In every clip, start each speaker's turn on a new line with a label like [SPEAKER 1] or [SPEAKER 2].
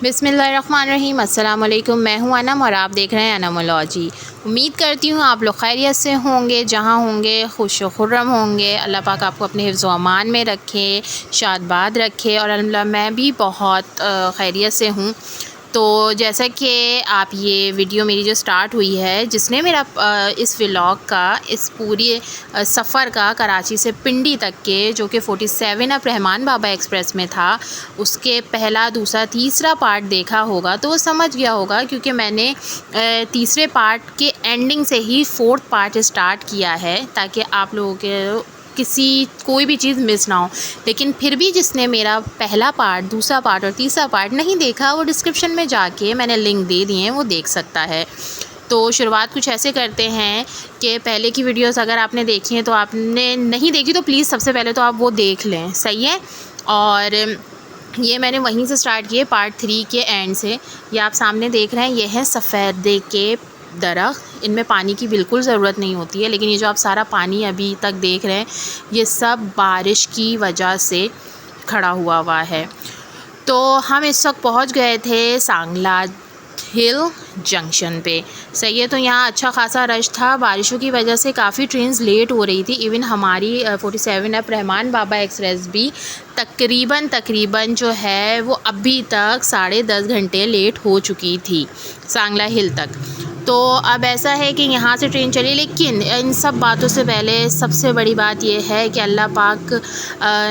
[SPEAKER 1] बिस्मिल्लाहिर्रहमानिर्रहीम। अस्सलाम वालेकुम। मैं हूं अनम और आप देख रहे हैं अनमोलॉजी। उम्मीद करती हूं आप लोग खैरियत से होंगे, जहां होंगे खुश व खुर्रम होंगे। अल्लाह पाक आपको अपने हिफ्ज़ व अमान में रखे, शादबाद रखे। और अल्हम्दुलिल्लाह मैं भी बहुत खैरियत से हूं। तो जैसा कि आप ये वीडियो मेरी जो स्टार्ट हुई है, जिसने मेरा इस व्लॉग का, इस पूरी सफ़र का कराची से पिंडी तक के, जो कि 47 अब रहमान बाबा एक्सप्रेस में था, उसके पहला, दूसरा, तीसरा पार्ट देखा होगा तो वो समझ गया होगा, क्योंकि मैंने तीसरे पार्ट के एंडिंग से ही 4th पार्ट स्टार्ट किया है, ताकि आप लोगों के कोई भी चीज़ मिस ना हो। लेकिन फिर भी जिसने मेरा पहला पार्ट, दूसरा पार्ट और तीसरा पार्ट नहीं देखा, वो डिस्क्रिप्शन में जाके मैंने लिंक दे दिए हैं, वो देख सकता है। तो शुरुआत कुछ ऐसे करते हैं कि पहले की वीडियोस अगर आपने देखी हैं, तो आपने नहीं देखी तो प्लीज़ सबसे पहले तो आप वो देख लें, सही है। और ये मैंने वहीं से स्टार्ट किए, पार्ट 3 के एंड से। ये आप सामने देख रहे हैं, ये है सफ़ेदे के दरख्त। इनमें पानी की बिल्कुल ज़रूरत नहीं होती है, लेकिन ये जो आप सारा पानी अभी तक देख रहे हैं, ये सब बारिश की वजह से खड़ा हुआ है। तो हम इस वक्त पहुंच गए थे सांगला हिल जंक्शन पे, सही है। तो यहाँ अच्छा खासा रश था, बारिशों की वजह से काफ़ी ट्रेन्स लेट हो रही थी। इवन हमारी 47 अब रहमान बाबा एक्सप्रेस भी तकरीबन जो है वो अभी तक 10.5 घंटे लेट हो चुकी थी सांगला हिल तक। तो अब ऐसा है कि यहाँ से ट्रेन चली, लेकिन इन सब बातों से पहले सबसे बड़ी बात यह है कि अल्लाह पाक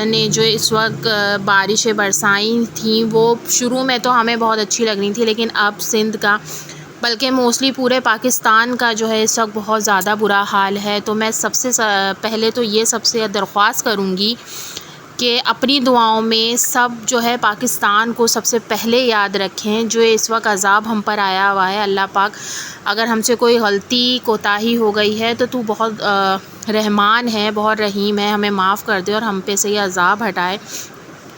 [SPEAKER 1] ने जो इस वक्त बारिशें बरसाई थी, वो शुरू में तो हमें बहुत अच्छी लग रही थी, लेकिन अब सिंध का, बल्कि मोस्टली पूरे पाकिस्तान का जो है इस वक्त बहुत ज़्यादा बुरा हाल है। तो मैं सबसे पहले तो ये सबसे दरख्वास्त करूँगी कि अपनी दुआओं में सब जो है पाकिस्तान को सबसे पहले याद रखें। जो इस वक्त अज़ाब हम पर आया हुआ है, अल्लाह पाक अगर हमसे कोई गलती कोताही हो गई है तो तू बहुत रहमान है, बहुत रहीम है, हमें माफ़ कर दे और हम पे से ये अज़ाब हटाए।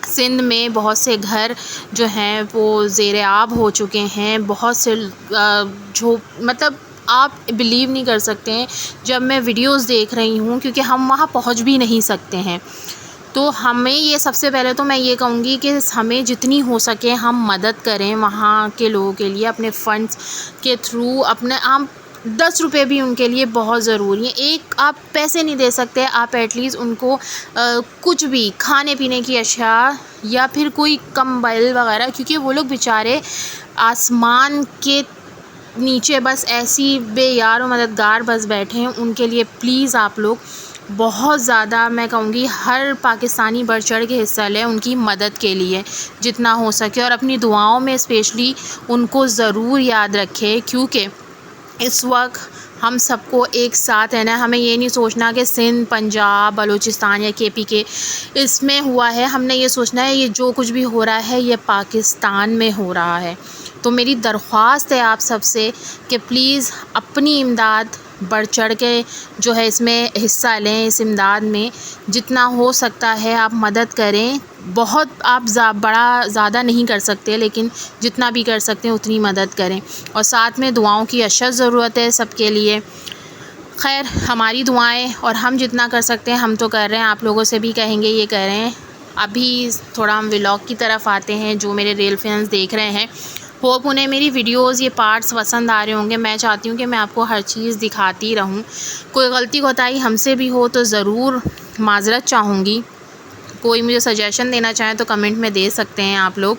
[SPEAKER 1] सिंध में बहुत से घर जो हैं वो ज़ेरे आब हो चुके हैं। बहुत से जो मतलब आप बिलीव नहीं कर सकते हैं जब मैं वीडियोस देख रही हूँ, क्योंकि हम वहाँ पहुँच भी नहीं सकते हैं। तो हमें ये सबसे पहले तो मैं ये कहूँगी कि हमें जितनी हो सके हम मदद करें वहाँ के लोगों के लिए, अपने फ़ंड्स के थ्रू। अपने हम 10 रुपये भी उनके लिए बहुत ज़रूरी है। एक आप पैसे नहीं दे सकते, आप एटलीस्ट उनको कुछ भी खाने पीने की अशिया या फिर कोई कंबल वगैरह, क्योंकि वो लोग बेचारे आसमान के नीचे बस ऐसी बेयार और मददगार बस बैठे हैं। उनके लिए प्लीज़ आप लोग बहुत ज़्यादा, मैं कहूँगी हर पाकिस्तानी बढ़ चढ़ के हिस्सा लें उनकी मदद के लिए जितना हो सके, और अपनी दुआओं में स्पेशली उनको ज़रूर याद रखें। क्योंकि इस वक्त हम सबको एक साथ रहना है। हमें ये नहीं सोचना कि सिंध, पंजाब, बलूचिस्तान या KP के इसमें हुआ है। हमने ये सोचना है ये जो कुछ भी हो रहा है ये पाकिस्तान में हो रहा है। तो मेरी दरख्वास्त है आप सबसे कि प्लीज़ अपनी इमदाद बढ़ चढ़ के जो है इसमें हिस्सा लें। इस इमदाद में जितना हो सकता है आप मदद करें। बहुत आप बड़ा ज़्यादा नहीं कर सकते, लेकिन जितना भी कर सकते हैं उतनी मदद करें। और साथ में दुआओं की अशद ज़रूरत है सबके लिए। खैर, हमारी दुआएं और हम जितना कर सकते हैं हम तो कर रहे हैं, आप लोगों से भी कहेंगे ये करें। अभी थोड़ा हम व्लॉग की तरफ आते हैं। जो मेरे रियल फैंस देख रहे हैं, होप उन्हें मेरी वीडियोस, ये पार्ट्स पसंद आ रहे होंगे। मैं चाहती हूँ कि मैं आपको हर चीज़ दिखाती रहूँ। कोई गलती कोताही हमसे भी हो तो ज़रूर माज़रत चाहूँगी। कोई मुझे सजेशन देना चाहें तो कमेंट में दे सकते हैं आप लोग।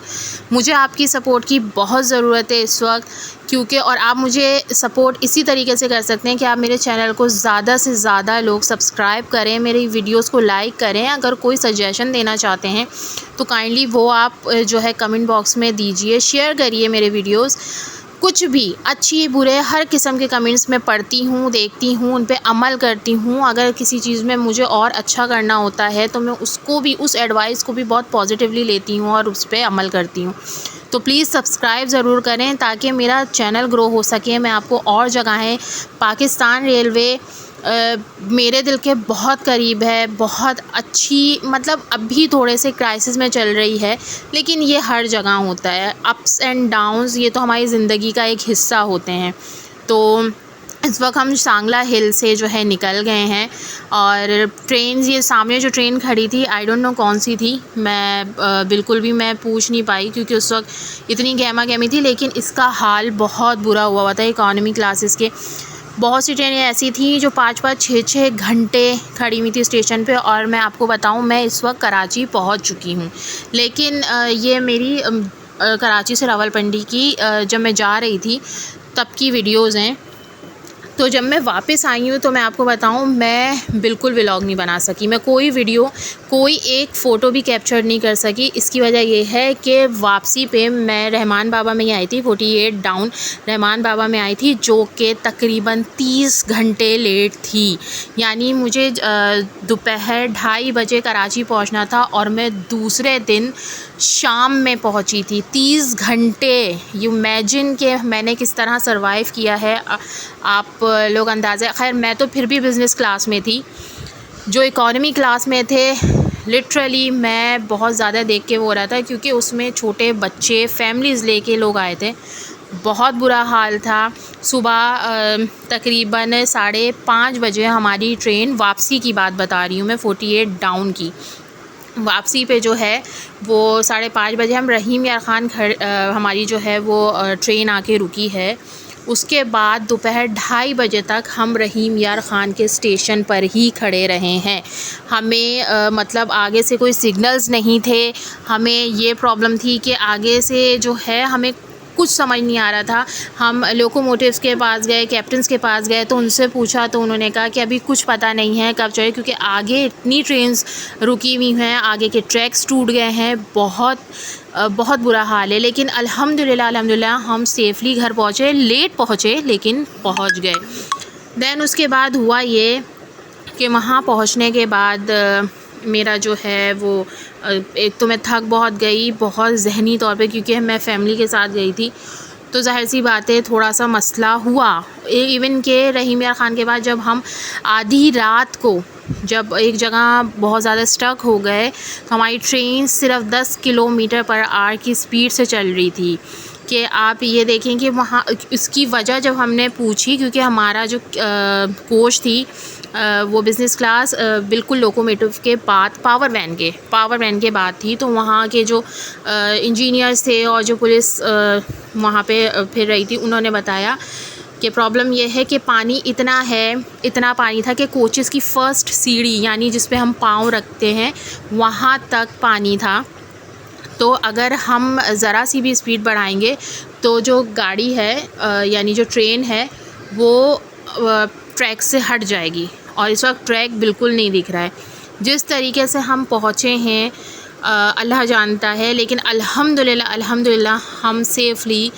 [SPEAKER 1] मुझे आपकी सपोर्ट की बहुत ज़रूरत है इस वक्त, क्योंकि और आप मुझे सपोर्ट इसी तरीके से कर सकते हैं कि आप मेरे चैनल को ज़्यादा से ज़्यादा लोग सब्सक्राइब करें, मेरी वीडियोस को लाइक करें। अगर कोई सजेशन देना चाहते हैं तो काइंडली वो आप जो है कमेंट बॉक्स में दीजिए, शेयर करिए मेरे वीडियोस। कुछ भी अच्छी बुरे हर किस्म के कमेंट्स मैं पढ़ती हूँ, देखती हूँ, उन पे अमल करती हूँ। अगर किसी चीज़ में मुझे और अच्छा करना होता है तो मैं उसको भी, उस एडवाइस को भी बहुत पॉजिटिवली लेती हूँ और उस पे अमल करती हूँ। तो प्लीज़ सब्सक्राइब ज़रूर करें ताकि मेरा चैनल ग्रो हो सके। मैं आपको और जगहें, पाकिस्तान रेलवे मेरे दिल के बहुत करीब है, बहुत अच्छी, मतलब अभी थोड़े से क्राइसिस में चल रही है, लेकिन ये हर जगह होता है। अप्स एंड डाउन्स ये तो हमारी ज़िंदगी का एक हिस्सा होते हैं। तो इस वक्त हम सांगला हिल से जो है निकल गए हैं और ट्रेन, ये सामने जो ट्रेन खड़ी थी आई डोंट नो कौन सी थी, मैं बिल्कुल भी मैं पूछ नहीं पाई क्योंकि उस वक्त इतनी गहमा गहमी थी। लेकिन इसका हाल बहुत बुरा हुआ था। इकॉनमी क्लासेस के बहुत सी ट्रेनें ऐसी थी जो 5-5 6-6 घंटे खड़ी हुई थी स्टेशन पे। और मैं आपको बताऊं, मैं इस वक्त कराची पहुंच चुकी हूं। लेकिन ये मेरी कराची से रावलपिंडी की जब मैं जा रही थी तब की वीडियोज़ हैं। तो जब मैं वापस आई हूँ तो मैं आपको बताऊँ, मैं बिल्कुल व्लॉग नहीं बना सकी। मैं कोई वीडियो, कोई एक फ़ोटो भी कैप्चर नहीं कर सकी। इसकी वजह ये है कि वापसी पे मैं रहमान बाबा में ही आई थी, 48 डाउन रहमान बाबा में आई थी, जो कि तकरीबन 30 घंटे लेट थी। यानी मुझे दोपहर 2:30 बजे कराची पहुँचना था और मैं दूसरे दिन शाम में पहुँची थी। 30 घंटे, यू इमेजिन कि मैंने किस तरह सर्वाइव किया है आप लोग अंदाज़ा। खैर मैं तो फिर भी बिज़नेस क्लास में थी, जो इकॉनमी क्लास में थे लिटरली मैं बहुत ज़्यादा देख के वो हो रहा था क्योंकि उसमें छोटे बच्चे, फैमिलीज़ लेके लोग आए थे। बहुत बुरा हाल था। सुबह तकरीबन 5:30 बजे हमारी ट्रेन, वापसी की बात बता रही हूँ मैं, 48 डाउन की वापसी पे जो है वो 5:30 बजे हम रहीम यार ख़ान हमारी जो है वो ट्रेन आके रुकी है। उसके बाद दोपहर 2:30 बजे तक हम रहीम यार ख़ान के स्टेशन पर ही खड़े रहे हैं। हमें मतलब आगे से कोई सिग्नल्स नहीं थे। हमें ये प्रॉब्लम थी कि आगे से जो है हमें कुछ समझ नहीं आ रहा था। हम लोकोमोटिव्स के पास गए, कैप्टन्स के पास गए तो उनसे पूछा तो उन्होंने कहा कि अभी कुछ पता नहीं है कब चले, क्योंकि आगे इतनी ट्रेन्स रुकी हुई हैं, आगे के ट्रैक्स टूट गए हैं। बहुत बुरा हाल है। लेकिन अल्हम्दुलिल्लाह हम सेफ़ली घर पहुँचे, लेट पहुँचे लेकिन पहुँच गए। दैन उसके बाद हुआ ये कि वहाँ पहुँचने के बाद मेरा जो है वो एक तो मैं थक बहुत गई, बहुत ज़हनी तौर पे, क्योंकि मैं फ़ैमिली के साथ गई थी। तो ज़ाहिर सी बात है थोड़ा सा मसला हुआ। इवन के रहीम यार ख़ान के बाद जब हम आधी रात को जब एक जगह बहुत ज़्यादा स्टक हो गए तो हमारी ट्रेन सिर्फ़ 10 किलोमीटर पर आवर की स्पीड से चल रही थी। कि आप ये देखें कि वहाँ इसकी वजह जब हमने पूछी, क्योंकि हमारा जो कोच थी वो बिज़नेस क्लास बिल्कुल लोकोमोटिव के बाद पावर वैन के बाद थी। तो वहाँ के जो इंजीनियर्स थे और जो पुलिस वहाँ पे फिर रही थी, उन्होंने बताया कि प्रॉब्लम ये है कि पानी इतना पानी था कि कोचेस की फ़र्स्ट सीढ़ी, यानी जिस पे हम पाँव रखते हैं, वहाँ तक पानी था। तो अगर हम ज़रा सी भी स्पीड बढ़ाएंगे तो जो गाड़ी है यानी जो ट्रेन है वो ट्रैक से हट जाएगी। और इस वक्त ट्रैक बिल्कुल नहीं दिख रहा है। जिस तरीके से हम पहुँचे हैं अल्लाह जानता है, लेकिन अल्हम्दुलिल्लाह हम सेफ़ली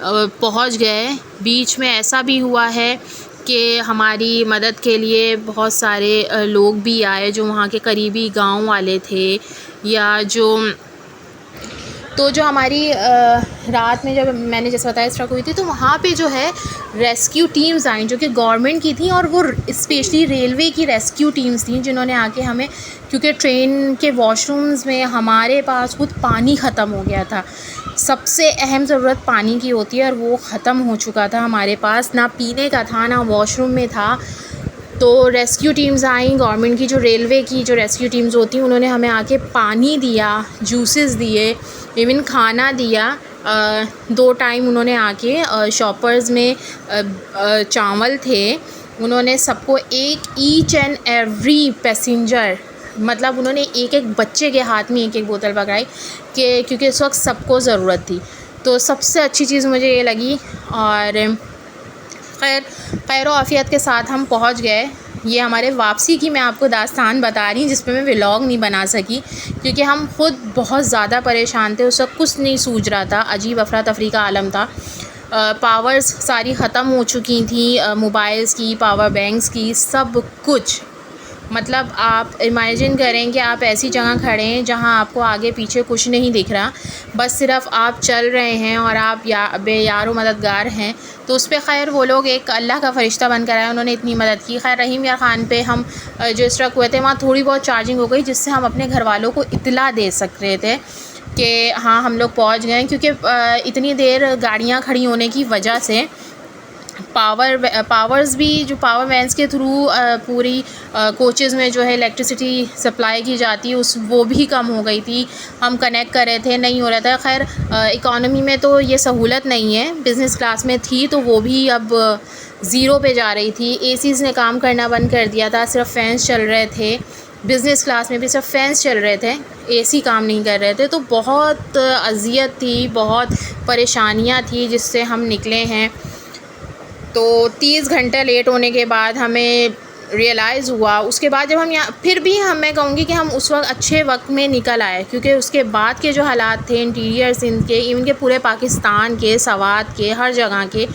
[SPEAKER 1] पहुँच गए। बीच में ऐसा भी हुआ है कि हमारी मदद के लिए बहुत सारे लोग भी आए जो वहाँ के करीबी गांव वाले थे, या जो हमारी रात में जब मैंने जैसे बताया स्ट्रक हुई थी तो वहाँ पे जो है रेस्क्यू टीम्स आई जो कि गवर्नमेंट की थी, और वो स्पेशली रेलवे की रेस्क्यू टीम्स थी जिन्होंने आके हमें, क्योंकि ट्रेन के वॉशरूम्स में हमारे पास खुद पानी ख़त्म हो गया था। सबसे अहम ज़रूरत पानी की होती है और वो ख़त्म हो चुका था हमारे पास, ना पीने का था ना वॉशरूम में था। तो रेस्क्यू टीम्स आई, गवर्नमेंट की जो रेलवे की जो रेस्क्यू टीम्स होती हैं, उन्होंने हमें आके पानी दिया, जूसेस दिए, इवन खाना दिया। 2 टाइम उन्होंने आके शॉपर्स में चावल थे, उन्होंने सबको ईच एंड एवरी पैसेंजर, मतलब उन्होंने एक बच्चे के हाथ में एक बोतल पकड़ाई कि क्योंकि इस वक्त सबको ज़रूरत थी। तो सबसे अच्छी चीज़ मुझे ये लगी। और खैर आफ़ियत के साथ हम पहुंच गए। ये हमारे वापसी की मैं आपको दास्तान बता रही हूँ जिस पे मैं व्लॉग नहीं बना सकी, क्योंकि हम ख़ुद बहुत ज़्यादा परेशान थे। उस वक्त कुछ नहीं सूझ रहा था, अजीब अफरा तफरी का आलम था। पावर्स सारी ख़त्म हो चुकी थी, मोबाइल्स की, पावर बैंक्स की, सब कुछ। मतलब आप इमेजिन करें कि आप ऐसी जगह खड़े हैं जहां आपको आगे पीछे कुछ नहीं दिख रहा, बस सिर्फ आप चल रहे हैं और आप बेयारो मददगार हैं। तो उस पर खैर वो लोग एक अल्लाह का फ़रिश्ता बनकर आए, उन्होंने इतनी मदद की। खैर रहीम यार ख़ान पे हम जो स्ट्रक हुए थे वहाँ थोड़ी बहुत चार्जिंग हो गई, जिससे हम अपने घर वालों को इत्तला दे सक रहे थे कि हाँ हम लोग पहुँच गए। क्योंकि इतनी देर गाड़ियाँ खड़ी होने की वजह से पावर्स भी जो पावर वैन्स के थ्रू पूरी कोचेज़ में जो है इलेक्ट्रिसिटी सप्लाई की जाती है वो भी कम हो गई थी। हम कनेक्ट कर रहे थे, नहीं हो रहा था। खैर इकॉनमी में तो ये सहूलत नहीं है, बिज़नेस क्लास में थी तो वो भी अब ज़ीरो पे जा रही थी। एसीज़ ने काम करना बंद कर दिया था, सिर्फ फ़ैन्स चल रहे थे। बिज़नेस क्लास में भी सिर्फ फ़ैन्स चल रहे थे, एसी काम नहीं कर रहे थे। तो बहुत अज़ियत थी, बहुत परेशानियाँ थी जिससे हम निकले हैं। तो 30 घंटे लेट होने के बाद हमें रियलाइज़ हुआ, उसके बाद जब हम यहाँ फिर भी मैं कहूँगी कि हम उस वक्त अच्छे वक्त में निकल आए, क्योंकि उसके बाद के जो हालात थे इंटीरियर्स इनके, इवन के पूरे पाकिस्तान के, सवात के, हर जगह के,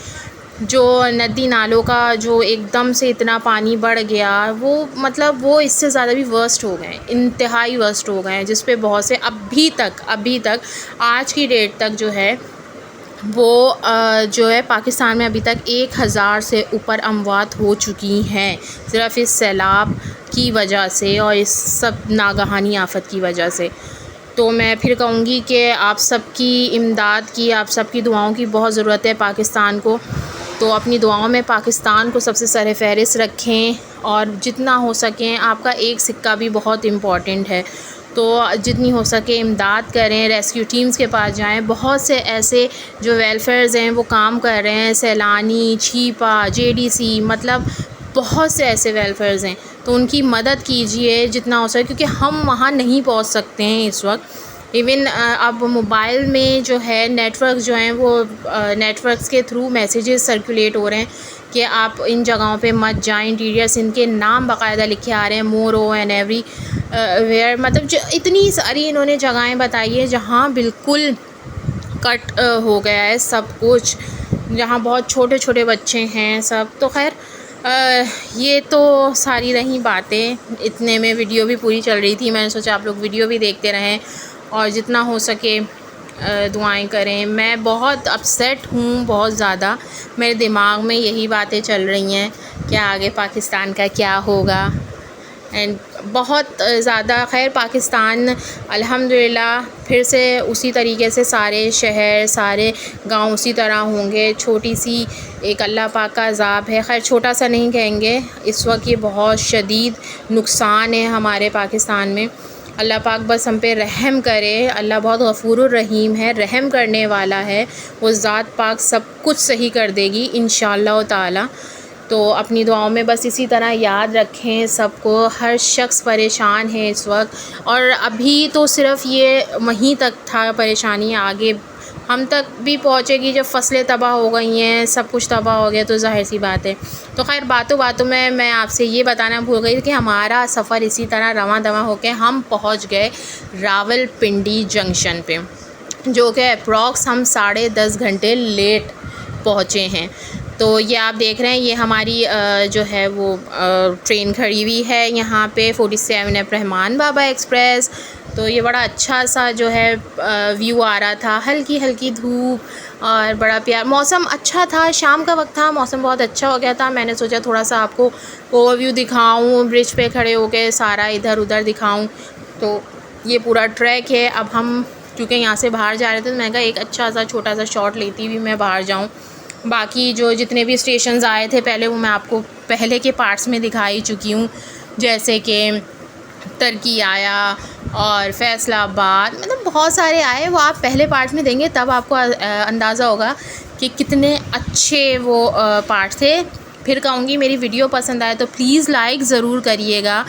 [SPEAKER 1] जो नदी नालों का जो एकदम से इतना पानी बढ़ गया, वो मतलब वो इससे ज़्यादा भी वर्स्ट हो गए, इंतहाई वर्स्ट हो गए, जिस पे बहुत से अभी तक आज की डेट तक जो है वो जो है पाकिस्तान में अभी तक 1000 से ऊपर अमवात हो चुकी हैं, सिर्फ़ इस सैलाब की वजह से और इस सब नागहानी आफत की वजह से। तो मैं फिर कहूँगी कि आप सबकी इमदाद की, आप सबकी दुआओं की बहुत ज़रूरत है पाकिस्तान को। तो अपनी दुआओं में पाकिस्तान को सबसे सर फ़हरिस्त रखें, और जितना हो सकें, आपका एक सिक्का भी बहुत इम्पॉर्टेंट है, तो जितनी हो सके इमदाद करें, रेस्क्यू टीम्स के पास जाएं। बहुत से ऐसे जो वेलफेयर्स हैं वो काम कर रहे हैं, सैलानी, छीपा, जेडीसी, मतलब बहुत से ऐसे वेलफेयर्स हैं, तो उनकी मदद कीजिए जितना हो सके, क्योंकि हम वहाँ नहीं पहुँच सकते हैं इस वक्त। इवन अब मोबाइल में जो है नेटवर्क जो हैं वो नेटवर्क्स के थ्रू मैसेजेस सर्कुलेट हो रहे हैं कि आप इन जगहों पे मत जाएं। इंटीरियर्स इनके नाम बाकायदा लिखे आ रहे हैं, मोरो एंड एवरी वेयर, मतलब जो इतनी सारी इन्होंने जगहें बताई है जहाँ बिल्कुल कट हो गया है सब कुछ, जहाँ बहुत छोटे छोटे बच्चे हैं सब। तो खैर ये तो सारी रही बातें, इतने में वीडियो भी पूरी चल रही थी। मैंने सोचा आप लोग वीडियो भी देखते रहें और जितना हो सके दुआएं करें। मैं बहुत अपसेट हूँ, बहुत ज़्यादा मेरे दिमाग में यही बातें चल रही हैं कि आगे पाकिस्तान का क्या होगा, एंड बहुत ज़्यादा। खैर पाकिस्तान अल्हम्दुलिल्लाह फिर से उसी तरीके से सारे शहर, सारे गांव उसी तरह होंगे। छोटी सी एक अल्लाह पाक का अज़ाब है, खैर छोटा सा नहीं कहेंगे, इस वक्त ये बहुत शदीद नुकसान है हमारे पाकिस्तान में। अल्लाह पाक बस हम पे रहम करे। अल्लाह बहुत गफ़ूरुर रहीम है, रहम करने वाला है। वो ज़ात पाक सब कुछ सही कर देगी इंशाअल्लाह ताला। तो अपनी दुआओं में बस इसी तरह याद रखें सबको। हर शख्स परेशान है इस वक्त, और अभी तो सिर्फ़ ये वहीं तक था परेशानी, आगे हम तक भी पहुँचेगी जब फसलें तबाह हो गई हैं, सब कुछ तबाह हो गया, तो ज़ाहिर सी बात है। तो खैर बातों बातों में मैं आपसे ये बताना भूल गई कि हमारा सफ़र इसी तरह रवां दवां होकर हम पहुँच गए रावलपिंडी जंक्शन पे, जो कि अप्रॉक्स हम 10.5 घंटे लेट पहुँचे हैं। तो ये आप देख रहे हैं, ये हमारी जो है वो ट्रेन खड़ी हुई है यहाँ पे, 47F रहमान बाबा एक्सप्रेस। तो ये बड़ा अच्छा सा जो है व्यू आ रहा था, हल्की हल्की धूप और बड़ा प्यार, मौसम अच्छा था, शाम का वक्त था, मौसम बहुत अच्छा हो गया था। मैंने सोचा थोड़ा सा आपको ओवरव्यू दिखाऊं, ब्रिज पे खड़े होके सारा इधर उधर दिखाऊं। तो ये पूरा ट्रैक है। अब हम क्योंकि यहाँ से बाहर जा रहे थे, तो मैंने कहा एक अच्छा सा छोटा सा शॉट लेती हुई मैं बाहर जाऊँ। बाकी जो जितने भी स्टेशंस आए थे पहले, वो मैं आपको पहले के पार्ट्स में दिखा ही चुकी हूँ, जैसे कि तरकी आया और फैसलाबाद, मतलब बहुत सारे आए। वो आप पहले पार्ट में देंगे तब आपको अंदाज़ा होगा कि कितने अच्छे वो पार्ट थे। फिर कहूँगी मेरी वीडियो पसंद आए तो प्लीज़ लाइक ज़रूर करिएगा,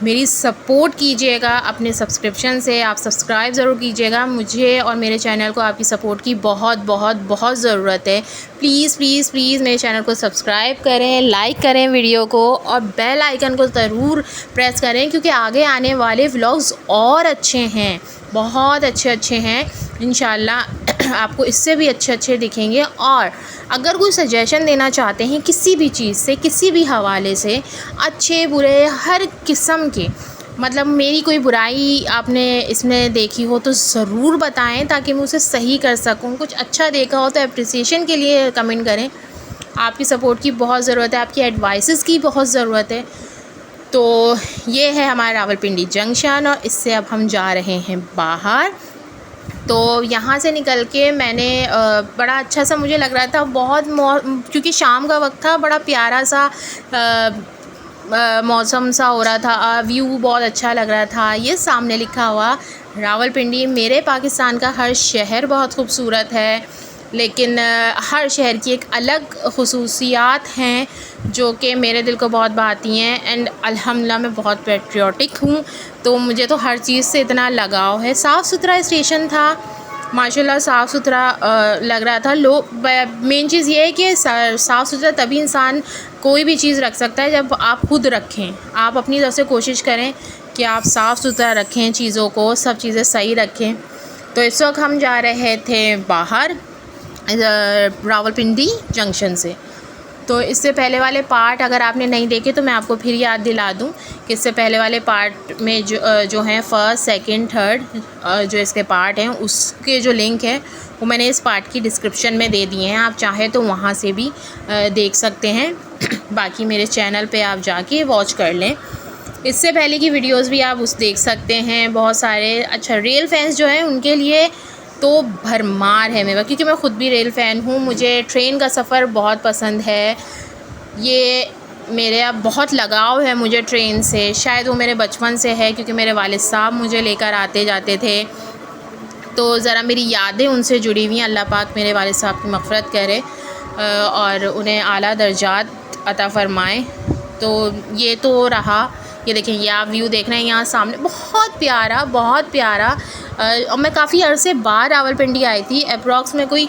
[SPEAKER 1] मेरी सपोर्ट कीजिएगा अपने सब्सक्रिप्शन से। आप सब्सक्राइब ज़रूर कीजिएगा, मुझे और मेरे चैनल को आपकी सपोर्ट की बहुत बहुत बहुत ज़रूरत है। प्लीज़ प्लीज़ प्लीज़ मेरे चैनल को सब्सक्राइब करें, लाइक करें वीडियो को, और बेल आइकन को ज़रूर प्रेस करें, क्योंकि आगे आने वाले व्लॉग्स और अच्छे हैं, बहुत अच्छे हैं इंशाल्लाह। आपको इससे भी अच्छे दिखेंगे। और अगर कोई सजेशन देना चाहते हैं किसी भी चीज़ से, किसी भी हवाले से, अच्छे बुरे हर किस्म के, मतलब मेरी कोई बुराई आपने इसमें देखी हो तो ज़रूर बताएं, ताकि मैं उसे सही कर सकूं। कुछ अच्छा देखा हो तो अप्रिसिएशन के लिए कमेंट करें। आपकी सपोर्ट की बहुत ज़रूरत है, आपकी एडवाइसेस की बहुत ज़रूरत है। तो ये है हमारा रावलपिंडी जंक्शन, और इससे अब हम जा रहे हैं बाहर। तो यहाँ से निकल के मैंने बड़ा अच्छा सा मुझे लग रहा था, बहुत क्योंकि शाम का वक्त था, बड़ा प्यारा सा मौसम सा हो रहा था, व्यू बहुत अच्छा लग रहा था। ये सामने लिखा हुआ रावलपिंडी। मेरे पाकिस्तान का हर शहर बहुत खूबसूरत है, लेकिन हर शहर की एक अलग ख़ुसूसियात हैं जो कि मेरे दिल को बहुत भाती हैं। एंड अल्हम्दुलिल्लाह मैं बहुत पैट्रियोटिक हूँ, तो मुझे तो हर चीज़ से इतना लगाव है। साफ़ सुथरा स्टेशन था माशाल्लाह, साफ़ सुथरा लग रहा था। मेन चीज़ ये है कि साफ़ सुथरा तभी इंसान कोई भी चीज़ रख सकता है जब आप खुद रखें। आप अपनी तरफ से कोशिश करें कि आप साफ़ सुथरा रखें चीज़ों को, सब चीज़ें सही रखें। तो इस वक्त हम जा रहे थे बाहर रावलपिंडी जंक्शन से। तो इससे पहले वाले पार्ट अगर आपने नहीं देखे तो मैं आपको फिर याद दिला दूं कि इससे पहले वाले पार्ट में जो हैं फ़र्स्ट, सेकंड, थर्ड जो इसके पार्ट हैं, उसके जो लिंक है वो मैंने इस पार्ट की डिस्क्रिप्शन में दे दिए हैं। आप चाहें तो वहाँ से भी देख सकते हैं। बाकी मेरे चैनल पे आप जाके वॉच कर लें। इससे पहले की वीडियोज़ भी आप उस देख सकते हैं बहुत सारे। अच्छा, रेल फैंस जो हैं उनके लिए तो भरमार है मेरा, क्योंकि मैं ख़ुद भी रेल फ़ैन हूँ। मुझे ट्रेन का सफ़र बहुत पसंद है। ये मेरे अब बहुत लगाव है मुझे ट्रेन से। शायद वो मेरे बचपन से है, क्योंकि मेरे वालिद साहब मुझे लेकर आते जाते थे, तो ज़रा मेरी यादें उनसे जुड़ी हुई हैं। अल्लाह पाक मेरे वालिद साहब की मग़फ़िरत करे और उन्हें आला दर्जात अता फ़रमाए। तो ये तो रहा। ये देखें, ये आप व्यू देख रहे हैं यहाँ सामने, बहुत प्यारा, बहुत प्यारा। और मैं काफ़ी अरसे बाद रावलपिंडी आई थी, अप्रॉक्स में कोई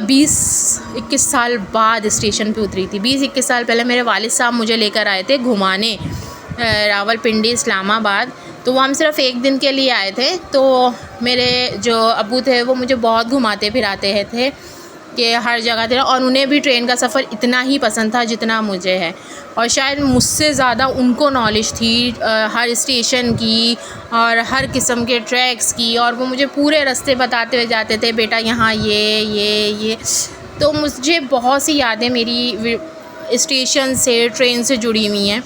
[SPEAKER 1] 20-21 साल बाद स्टेशन पे उतरी थी। 20-21 साल पहले मेरे वालिद साहब मुझे लेकर आए थे घुमाने रावलपिंडी इस्लामाबाद। तो वो हम सिर्फ़ एक दिन के लिए आए थे। तो मेरे जो अब्बू थे वो मुझे बहुत घुमाते फिराते थे कि हर जगह थे, और उन्हें भी ट्रेन का सफ़र इतना ही पसंद था जितना मुझे है। और शायद मुझसे ज़्यादा उनको नॉलेज थी हर स्टेशन की और हर किस्म के ट्रैक्स की, और वो मुझे पूरे रास्ते बताते हुए जाते थे, बेटा यहाँ ये। तो मुझे बहुत सी यादें मेरी स्टेशन से, ट्रेन से जुड़ी हुई हैं।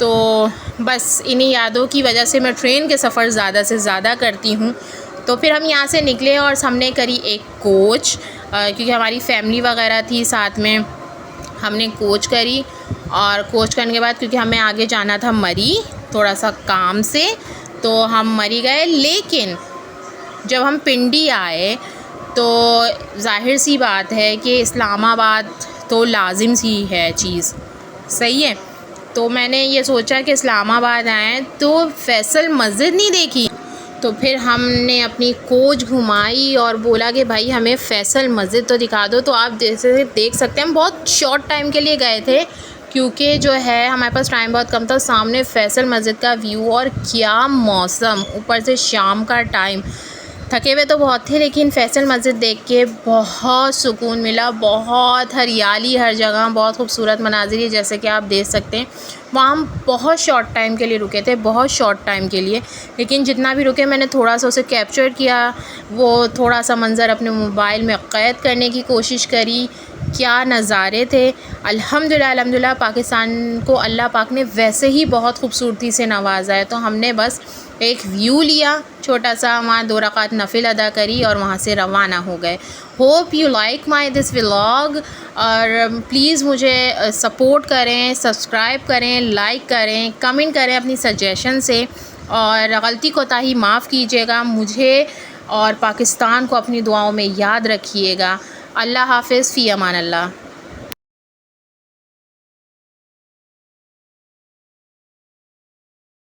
[SPEAKER 1] तो बस इन्हीं यादों की वजह से मैं ट्रेन के सफ़र ज़्यादा से ज़्यादा करती हूँ। तो फिर हम यहाँ से निकले और हमने करी एक कोच, क्योंकि हमारी फैमिली वगैरह थी साथ में। हमने कोच करी, और कोच करने के बाद क्योंकि हमें आगे जाना था मरी थोड़ा सा काम से, तो हम मरी गए। लेकिन जब हम पिंडी आए तो ज़ाहिर सी बात है कि इस्लामाबाद तो लाजिम सी है चीज़, सही है। तो मैंने ये सोचा कि इस्लामाबाद आए तो फैसल मस्जिद नहीं देखी। तो फिर हमने अपनी कोच घुमाई और बोला कि भाई हमें फैसल मस्जिद तो दिखा दो। तो आप जैसे देख सकते हैं हम बहुत शॉर्ट टाइम के लिए गए थे, क्योंकि जो है हमारे पास टाइम बहुत कम था। सामने फैसल मस्जिद का व्यू, और क्या मौसम, ऊपर से शाम का टाइम। थके हुए तो बहुत थे, लेकिन फैसल मस्जिद देख के बहुत सुकून मिला। बहुत हरियाली हर जगह, बहुत खूबसूरत मनाज़िर है जैसे कि आप देख सकते हैं। वहाँ हम बहुत शॉर्ट टाइम के लिए रुके थे, बहुत शॉर्ट टाइम के लिए, लेकिन जितना भी रुके मैंने थोड़ा सा उसे कैप्चर किया। वो थोड़ा सा मंज़र अपने मोबाइल में क़ैद करने की कोशिश करी। क्या नज़ारे थे। अल्हम्दुलिल्लाह पाकिस्तान को अल्लाह पाक ने वैसे ही बहुत खूबसूरती से नवाजा है। तो हमने बस एक व्यू लिया छोटा सा, वहाँ 2 रकात नफिल अदा करी और वहाँ से रवाना हो गए। Hope you like my this vlog, और प्लीज़ मुझे सपोर्ट करें, सब्सक्राइब करें, लाइक करें, कमेंट करें अपनी सजेशन से, और गलती कोताही माफ़ कीजिएगा मुझे और पाकिस्तान को अपनी दुआओं में याद रखिएगा। अल्लाह हाफ़िज़, फ़ी अमान अल्लाह।